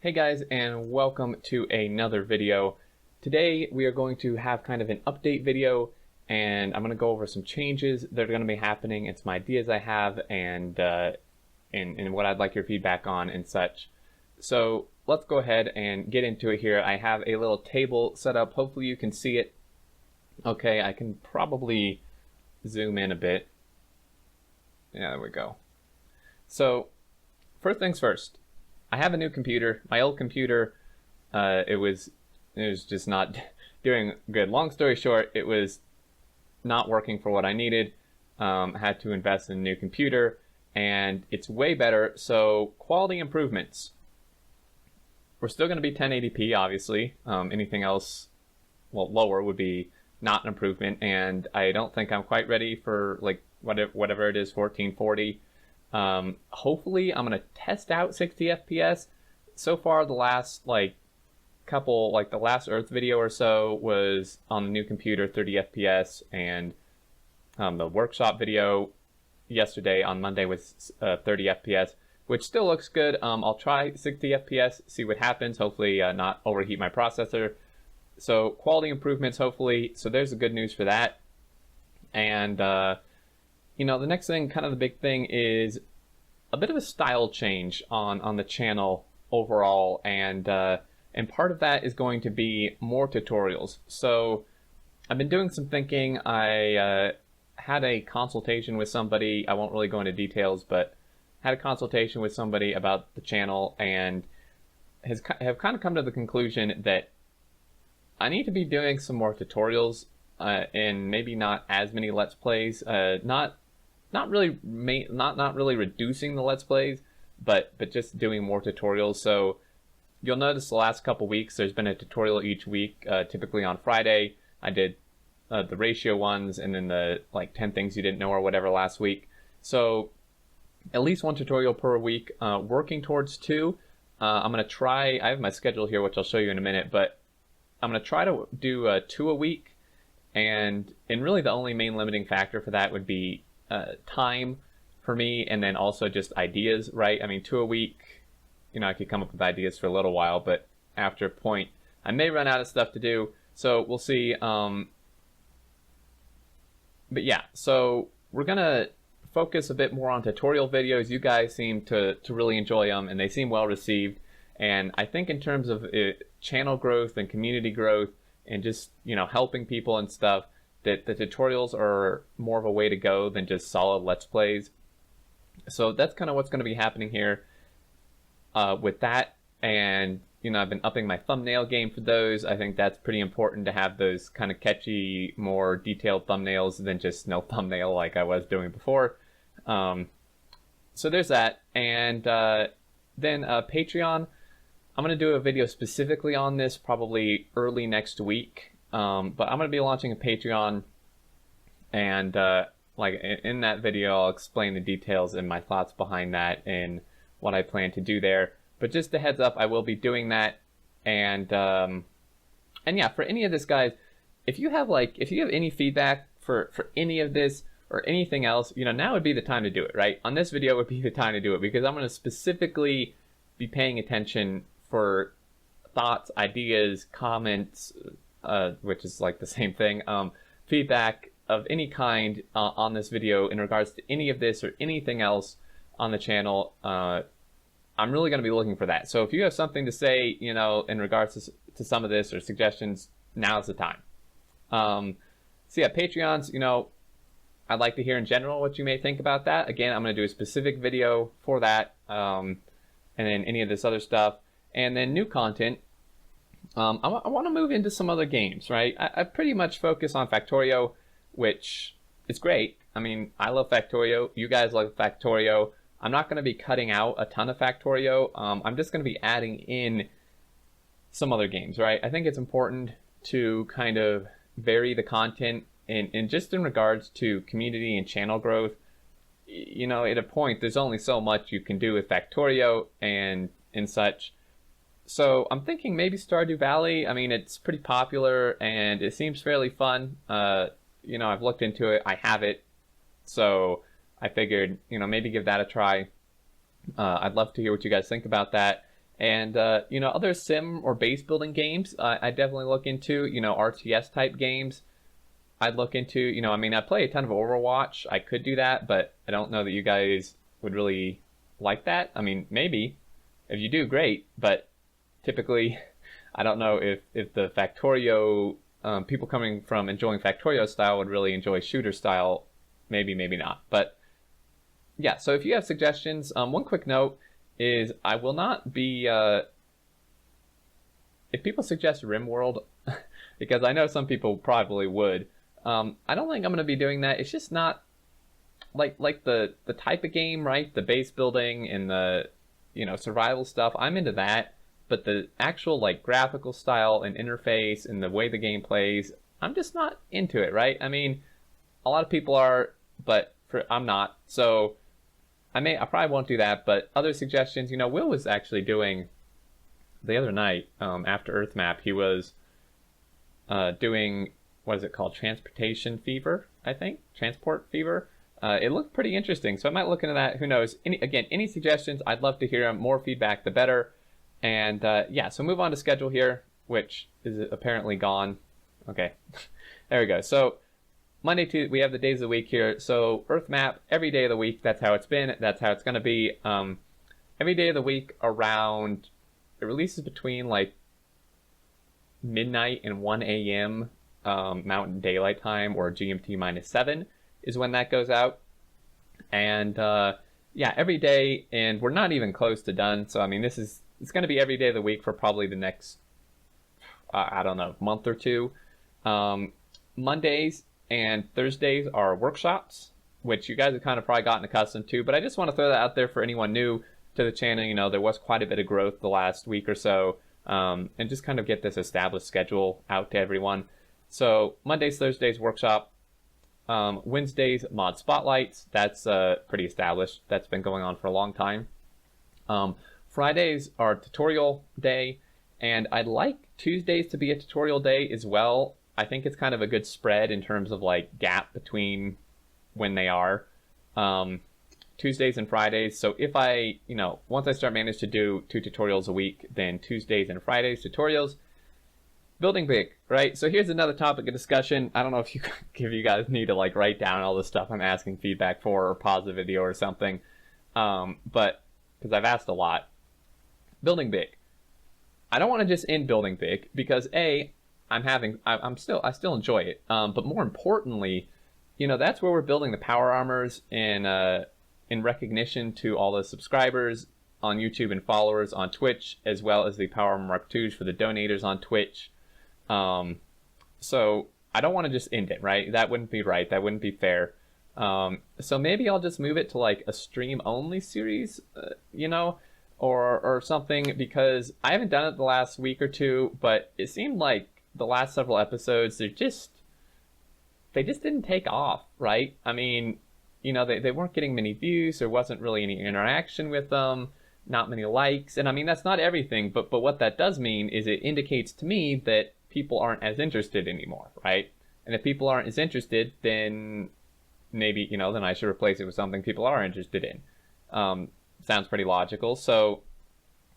Hey guys, and welcome to another video. Today we are going to have kind of an update video, and I'm going to go over some changes that are going to be happening and some ideas I have, and what I'd like your feedback on and such. So let's go ahead and get into it here. I have a little table set up. Hopefully you can see it. Okay, I can probably zoom in a bit. Yeah, there we go. So first things first. I have a new computer. My old computer, it was just not doing good. Long story short, it was not working for what I needed. I had to invest in a new computer, and it's way better. So quality improvements. We're still going to be 1080p, obviously. Anything else, well, lower would be not an improvement, and I don't think I'm quite ready for like whatever it is, 1440. Hopefully I'm going to test out 60 FPS. So far, the last the last Earth video or so was on the new computer, 30 FPS, and the workshop video yesterday on Monday was 30 FPS, which still looks good. I'll try 60 FPS, see what happens. Hopefully not overheat my processor. So quality improvements, hopefully. So there's the good news for that. And the next thing, kind of the big thing, is a bit of a style change on the channel overall, and part of that is going to be more tutorials. So I've been doing some thinking. I had a consultation with somebody. I won't really go into details, but had a consultation with somebody about the channel, and have kind of come to the conclusion that I need to be doing some more tutorials, and maybe not as many Let's Plays. Not really reducing the Let's Plays, but just doing more tutorials. So you'll notice the last couple weeks there's been a tutorial each week. Typically on Friday I did the ratio ones, and then the 10 things you didn't know or whatever last week. So at least one tutorial per week, working towards two. I'm going to try, I have my schedule here which I'll show you in a minute, but I'm going to try to do 2 a week, and really the only main limiting factor for that would be time for me, and then also just ideas, right? I mean, 2 a week, I could come up with ideas for a little while, but after a point I may run out of stuff to do, so we'll see. But yeah, so we're gonna focus a bit more on tutorial videos. You guys seem to really enjoy them, and they seem well received, and I think in terms of channel growth and community growth and just helping people and stuff, that the tutorials are more of a way to go than just solid Let's Plays. So that's kind of what's going to be happening here with that. And I've been upping my thumbnail game for those. I think that's pretty important to have those kind of catchy, more detailed thumbnails than just no thumbnail like I was doing before. So there's that. And then Patreon, I'm going to do a video specifically on this probably early next week. But I'm going to be launching a Patreon, and in that video I'll explain the details and my thoughts behind that and what I plan to do there. But just a heads up, I will be doing that. And yeah, for any of this, guys, if you have any feedback for any of this or anything else, now would be the time to do it, right? On this video would be the time to do it, because I'm going to specifically be paying attention for thoughts, ideas, comments, which is like the same thing, feedback of any kind on this video in regards to any of this or anything else on the channel. I'm really going to be looking for that. So if you have something to say, in regards to some of this or suggestions, now's the time. So yeah, Patreons, I'd like to hear in general what you may think about that. Again, I'm going to do a specific video for that, and then any of this other stuff, and then new content. I want to move into some other games, right? I pretty much focus on Factorio, which is great. I mean, I love Factorio. You guys love Factorio. I'm not going to be cutting out a ton of Factorio. I'm just going to be adding in some other games, right? I think it's important to kind of vary the content, and just in regards to community and channel growth. At a point, there's only so much you can do with Factorio and such. So I'm thinking maybe Stardew Valley. I mean, it's pretty popular and it seems fairly fun. I've looked into it. I have it. So I figured, maybe give that a try. I'd love to hear what you guys think about that. And other sim or base building games, I definitely look into. RTS type games. I'd look into. I mean, I play a ton of Overwatch. I could do that, but I don't know that you guys would really like that. I mean, maybe if you do, great. But typically, I don't know if the Factorio people coming from enjoying Factorio style would really enjoy shooter style. Maybe, maybe not. But yeah, so if you have suggestions, one quick note is I will not be, if people suggest RimWorld, because I know some people probably would, I don't think I'm going to be doing that. It's just not like the type of game, right? The base building and the, survival stuff. I'm into that, but the actual like graphical style and interface and the way the game plays, I'm just not into it, right? I mean, a lot of people are, but I'm not. So I probably won't do that, but other suggestions, Will was actually doing the other night, after Earthmap, he was doing, what is it called? Transportation Fever, I think? Transport Fever. It looked pretty interesting, so I might look into that. Who knows? Any suggestions? I'd love to hear them. More feedback, the better. And yeah, so move on to schedule here, which is apparently gone. Okay, there we go. So Monday, Tuesday, we have the days of the week here. So Earthmap, every day of the week, that's how it's been. That's how it's going to be. Every day of the week around, it releases between like midnight and 1 a.m. Mountain Daylight Time, or GMT -7 is when that goes out. And yeah, every day, and we're not even close to done. So I mean, it's going to be every day of the week for probably the next, I don't know, month or two. Mondays and Thursdays are workshops, which you guys have kind of probably gotten accustomed to, but I just want to throw that out there for anyone new to the channel. There was quite a bit of growth the last week or so, and just kind of get this established schedule out to everyone. So Mondays, Thursdays, workshop. Wednesdays, mod spotlights. That's pretty established. That's been going on for a long time. Fridays are tutorial day, and I'd like Tuesdays to be a tutorial day as well. I think it's kind of a good spread in terms of like gap between when they are. Tuesdays and Fridays. So if I, once I start managing to do 2 tutorials a week, then Tuesdays and Fridays tutorials. Building big, right? So here's another topic of discussion. I don't know if you guys need to like write down all the stuff I'm asking feedback for, or pause the video or something. But because I've asked a lot. Building big. I don't want to just end building big because I still enjoy it. But more importantly, that's where we're building the power armors in recognition to all the subscribers on YouTube and followers on Twitch, as well as the Power Armor Mark IIs for the donators on Twitch. So I don't want to just end it, right? That wouldn't be right. That wouldn't be fair. So maybe I'll just move it to like a stream only series, or something, because I haven't done it the last week or two, but it seemed like the last several episodes, they just didn't take off, right? I mean, they weren't getting many views. There wasn't really any interaction with them, not many likes. And I mean, that's not everything, but what that does mean is it indicates to me that people aren't as interested anymore, right? And if people aren't as interested, then maybe, then I should replace it with something people are interested in. Sounds pretty logical. So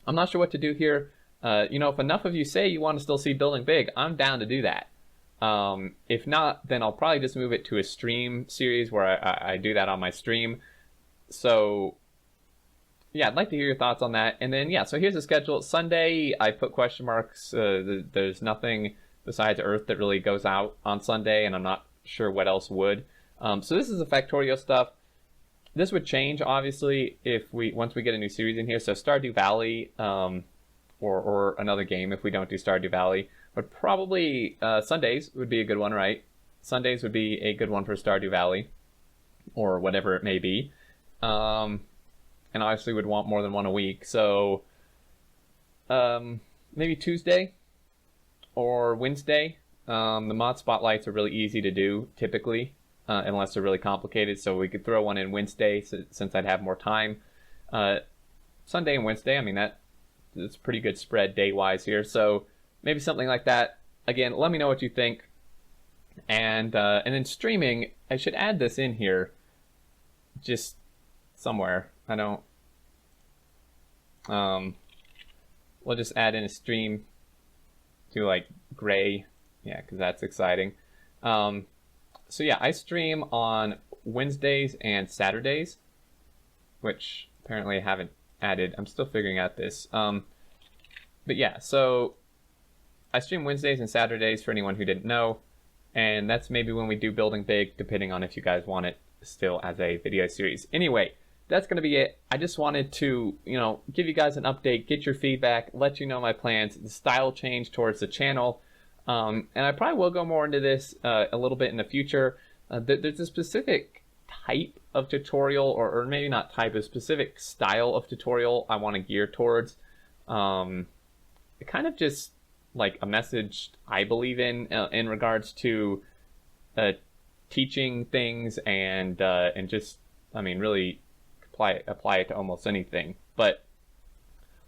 I'm not sure what to do here. If enough of you say you want to still see building big, I'm down to do that. If not, then I'll probably just move it to a stream series where I do that on my stream. So yeah, I'd like to hear your thoughts on that. And then, yeah, so here's the schedule. Sunday, I put question marks. There's nothing besides Earth that really goes out on Sunday, and I'm not sure what else would. So this is the Factorio stuff. This would change, obviously, once we get a new series in here. So Stardew Valley, or another game if we don't do Stardew Valley. But probably Sundays would be a good one, right? Sundays would be a good one for Stardew Valley, or whatever it may be. And obviously would want more than one a week. So maybe Tuesday or Wednesday. The mod spotlights are really easy to do, typically, unless they're really complicated. So we could throw one in Wednesday since I'd have more time. Sunday and Wednesday, I mean, that's a pretty good spread day-wise here. So maybe something like that. Again, let me know what you think. And then streaming, I should add this in here just somewhere. I don't... we'll just add in a stream to like gray, yeah, because that's exciting. So yeah, I stream on Wednesdays and Saturdays, which apparently I haven't added. I'm still figuring out this. But yeah, so I stream Wednesdays and Saturdays for anyone who didn't know, and that's maybe when we do Building Big, depending on if you guys want it still as a video series. Anyway, that's going to be it. I just wanted to, give you guys an update, get your feedback, let you know my plans, the style change towards the channel. And I probably will go more into this a little bit in the future. There's a specific type of tutorial, or maybe not type, a specific style of tutorial I want to gear towards. It kind of just like a message I believe in regards to teaching things and just, really apply it to almost anything. But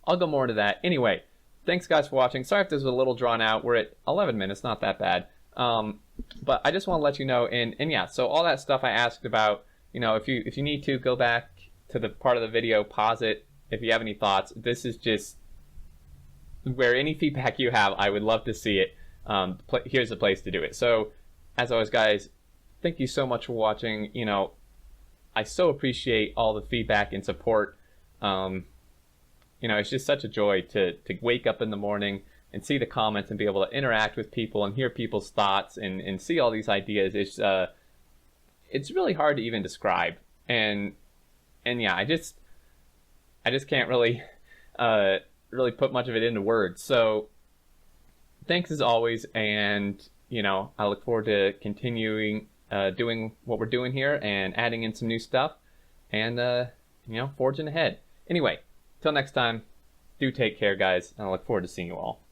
I'll go more into that. Anyway, thanks guys for watching. Sorry if this was a little drawn out. We're at 11 minutes, not that bad. But I just want to let you know, and yeah, so all that stuff I asked about, if you need to go back to the part of the video, pause it if you have any thoughts. This is just where any feedback you have, I would love to see it. Here's the place to do it. So as always guys, thank you so much for watching. I so appreciate all the feedback and support. It's just such a joy to wake up in the morning and see the comments and be able to interact with people and hear people's thoughts and see all these ideas. It's really hard to even describe. And yeah, I just can't really put much of it into words. So thanks as always, and I look forward to continuing doing what we're doing here and adding in some new stuff and forging ahead. Anyway, till next time, do take care guys, and I look forward to seeing you all.